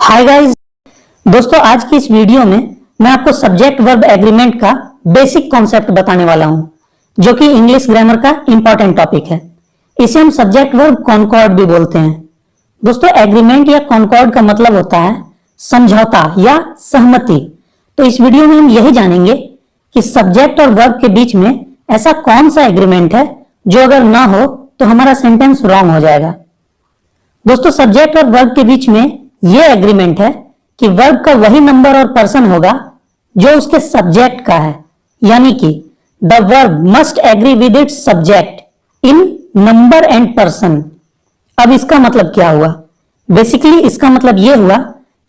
Hi guys दोस्तों, आज की इस वीडियो में मैं आपको सब्जेक्ट वर्ब एग्रीमेंट का बेसिक कॉन्सेप्ट बताने वाला हूं, जो कि इंग्लिश ग्रामर का इंपॉर्टेंट टॉपिक है। इसे हम सब्जेक्ट वर्ब कॉन्कॉर्ड भी बोलते हैं। दोस्तों, एग्रीमेंट या कॉन्कॉर्ड का मतलब होता है समझौता या सहमति। तो इस वीडियो में हम यही जानेंगे कि सब्जेक्ट और वर्ब के बीच में ऐसा कौन सा एग्रीमेंट है जो अगर ना हो तो हमारा सेंटेंस रॉन्ग हो जाएगा। दोस्तों, सब्जेक्ट और वर्ब के बीच में यह एग्रीमेंट है कि वर्ब का वही नंबर और पर्सन होगा जो उसके सब्जेक्ट का है, यानी कि the verb must agree with its subject in number and person. अब इसका मतलब क्या हुआ? बेसिकली इसका मतलब यह हुआ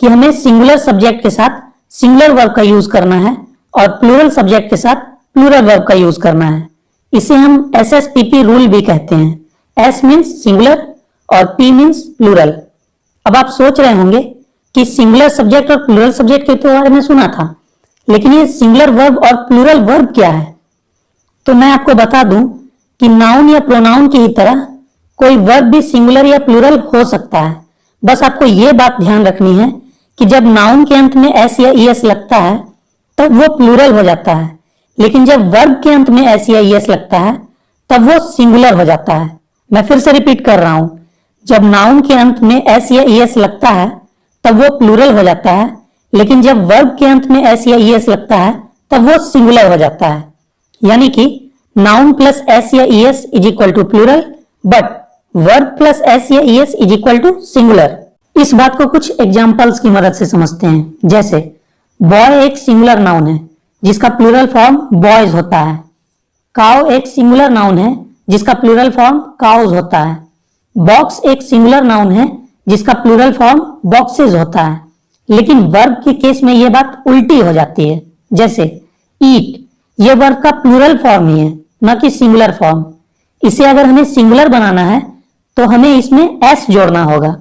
कि हमें सिंगुलर सब्जेक्ट के साथ सिंगुलर वर्ब का यूज करना है और प्लूरल सब्जेक्ट के साथ प्लूरल वर्ब का यूज करना है। इसे हम SSPP रूल भी कहते हैं। S मीन्स सिंगुलर और P मीन्स प्लूरल। अब आप सोच रहे होंगे कि सिंगुलर सब्जेक्ट और प्लूरल सब्जेक्ट के तो बारे में सुना था, लेकिन ये सिंगुलर वर्ब और प्लूरल वर्ब क्या है? तो मैं आपको बता दूं कि नाउन या प्रोनाउन की ही तरह कोई वर्ब भी सिंगुलर या प्लूरल हो सकता है। बस आपको ये बात ध्यान रखनी है कि जब नाउन के अंत में S या ES लगता है तब वो प्लूरल हो जाता है, लेकिन जब वर्ब के अंत में S या ES लगता है तब वो सिंगुलर हो जाता है। मैं फिर से रिपीट कर रहा हूं, जब नाउन के अंत में S या ES लगता है तब वो प्लूरल हो जाता है, लेकिन जब वर्ब के अंत में S या ES लगता है तब वो सिंगुलर हो जाता है। यानी कि नाउन प्लस S या ES is equal to plural, but verb plus S या ES is equal to singular. इस बात को कुछ एग्जांपल्स की मदद से समझते हैं। जैसे बॉय एक सिंगुलर नाउन है जिसका प्लूरल फॉर्म बॉयज होता है। काउ एक सिंगुलर नाउन है जिसका प्लूरल फॉर्म काउज होता है। बॉक्स एक सिंगुलर नाउन है जिसका प्लूरल फॉर्म बॉक्सेस होता है। लेकिन वर्ब के केस में यह बात उल्टी हो जाती है। जैसे ईट, यह वर्ब का प्लूरल फॉर्म ही है, न कि सिंगुलर फॉर्म। इसे अगर हमें सिंगुलर बनाना है तो हमें इसमें s जोड़ना होगा,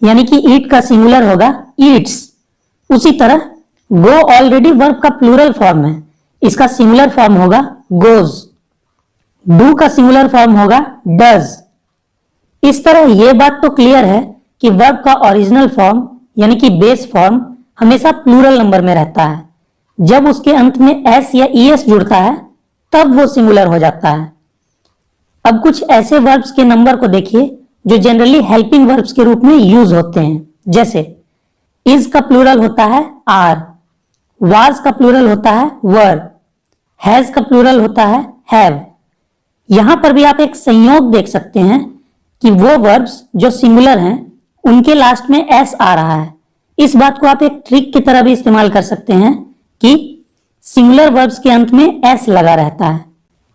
यानी कि ईट का सिंगुलर होगा ईट्स। उसी तरह गो ऑलरेडी वर्ब का प्लूरल फॉर्म है, इसका सिंगुलर फॉर्म होगा गोज। डू का सिंगुलर फॉर्म होगा डज। इस तरह यह बात तो क्लियर है कि वर्ब का ओरिजिनल फॉर्म यानी कि बेस फॉर्म हमेशा प्लूरल नंबर में रहता है। जब उसके अंत में S या ES जुड़ता है तब वो सिंगुलर हो जाता है। अब कुछ ऐसे वर्ब्स के नंबर को देखिए जो जनरली हेल्पिंग वर्ब्स के रूप में यूज होते हैं। जैसे इज का प्लूरल होता है आर, वाज का प्लूरल होता है वर, हैज का प्लूरल होता है हैव। यहां पर भी आप एक संयोग देख सकते हैं कि वो वर्ब्स जो सिंगुलर हैं उनके लास्ट में S आ रहा है। इस बात को आप एक ट्रिक की तरह भी इस्तेमाल कर सकते हैं कि सिंगुलर वर्ब्स के अंत में S लगा रहता है।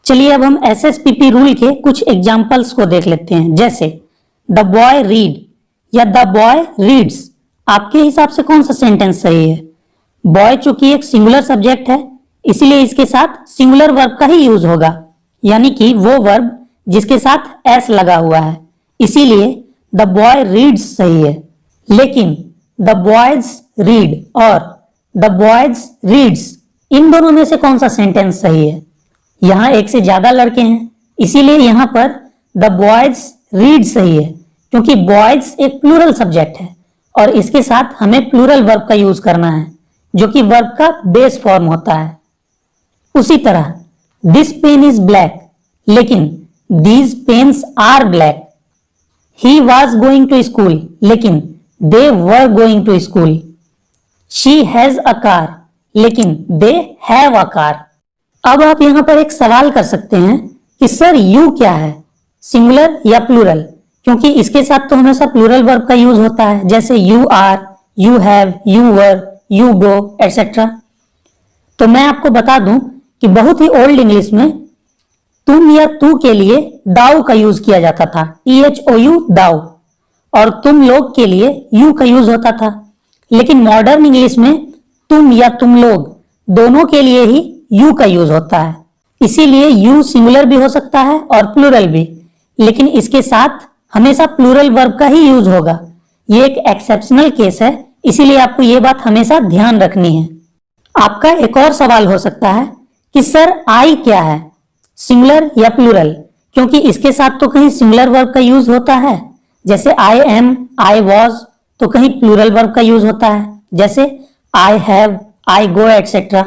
चलिए अब हम SSPP रूल के कुछ एग्जांपल्स को देख लेते हैं। जैसे द बॉय रीड या द बॉय रीड्स। आपके हिसाब से कौन सा सेंटेंस सही है? बॉय चूंकि एक सिंगुलर सब्जेक्ट है इसलिए इसके साथ सिंगुलर वर्ब का ही यूज होगा, यानी कि वो वर्ब जिसके साथ S लगा हुआ है, इसीलिए द बॉय रीड्स सही है। लेकिन द बॉयज रीड और द बॉयज रीड्स, इन दोनों में से कौन सा सेंटेंस सही है? यहां एक से ज्यादा लड़के हैं, इसीलिए यहां पर द बॉयज रीड सही है, क्योंकि बॉयज एक प्लूरल सब्जेक्ट है और इसके साथ हमें प्लूरल वर्ब का यूज करना है जो कि वर्ब का बेस फॉर्म होता है। उसी तरह दिस पेन इज ब्लैक, लेकिन these pens are black. He was going to school, लेकिन they were going to school. She has a car, लेकिन they have a car. अब आप यहां पर एक सवाल कर सकते हैं कि सर you क्या है, सिंगुलर या प्लूरल? क्योंकि इसके साथ तो हमेशा प्लूरल वर्ब का यूज होता है, जैसे you are, you have, you were, you go, etc. तो मैं आपको बता दूं कि बहुत ही ओल्ड इंग्लिश में तुम या तू के लिए दाउ का यूज किया जाता था, THOU दाउ, और तुम लोग के लिए यू का यूज होता था। लेकिन मॉडर्न इंग्लिश में तुम या तुम लोग दोनों के लिए ही यू का यूज होता है। इसीलिए यू सिंगुलर भी हो सकता है और प्लूरल भी, लेकिन इसके साथ हमेशा प्लूरल वर्ब का ही यूज होगा। ये एक एक्सेप्शनल केस है, इसीलिए आपको ये बात हमेशा ध्यान रखनी है। आपका एक और सवाल हो सकता है कि सर आई क्या है, सिंगुलर या प्लूरल? क्योंकि इसके साथ तो कहीं सिंगुलर वर्ब का यूज होता है, जैसे आई एम, आई वॉज, तो कहीं प्लूरल वर्ब का यूज होता है, जैसे I have, I go etcetera.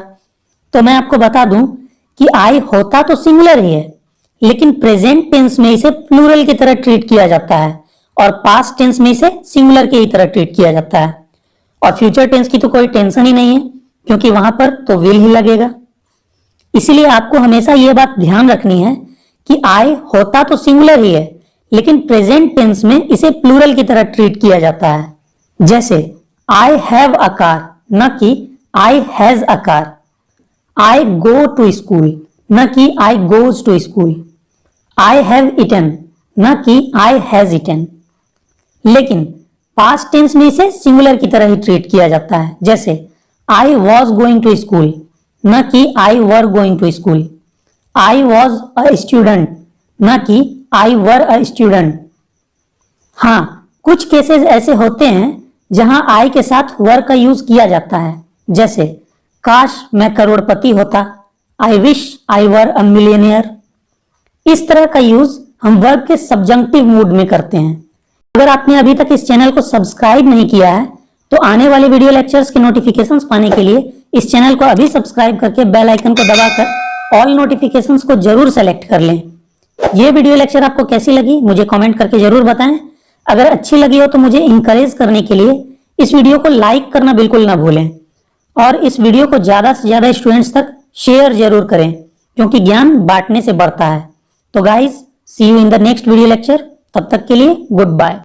तो मैं आपको बता दूं कि आई होता तो सिंगुलर ही है, लेकिन प्रेजेंट टेंस में इसे प्लूरल की तरह ट्रीट किया जाता है और पास्ट टेंस में इसे सिंगुलर की ही तरह ट्रीट किया जाता है। और फ्यूचर टेंस की तो कोई टेंशन ही नहीं है, क्योंकि वहां पर तो विल ही लगेगा। इसीलिए आपको हमेशा यह बात ध्यान रखनी है कि आई होता तो सिंगुलर ही है, लेकिन प्रेजेंट टेंस में इसे प्लूरल की तरह ट्रीट किया जाता है। जैसे आई हैव अ कार, न कि I has a car. I go to school, न कि I goes to school. I have eaten, न कि आई हैज इटन। लेकिन पास्ट टेंस में इसे सिंगुलर की तरह ही ट्रीट किया जाता है, जैसे I was going to school, न कि I were going to school. I was a student, न कि आई वर अ स्टूडेंट। हाँ, कुछ केसेस ऐसे होते हैं जहां आई के साथ वर का यूज किया जाता है, जैसे काश मैं करोड़पति होता, I wish I were a millionaire. इस तरह का यूज हम वर्ब के सब्जंक्टिव मूड में करते हैं। अगर आपने अभी तक इस चैनल को सब्सक्राइब नहीं किया है तो आने वाले वीडियो लेक्चर्स के नोटिफिकेशंस पाने के लिए इस चैनल को अभी सब्सक्राइब करके बेल आइकन को दबाकर ऑल नोटिफिकेशंस को जरूर सेलेक्ट कर लें। ये वीडियो लेक्चर आपको कैसी लगी मुझे कमेंट करके जरूर बताएं। अगर अच्छी लगी हो तो मुझे इंकरेज करने के लिए इस वीडियो को लाइक करना बिल्कुल ना भूलें और इस वीडियो को ज्यादा से ज्यादा स्टूडेंट्स तक शेयर जरूर करें, क्योंकि ज्ञान बांटने से बढ़ता है। तो guys, see you in the next video lecture. तब तक के लिए गुड बाय।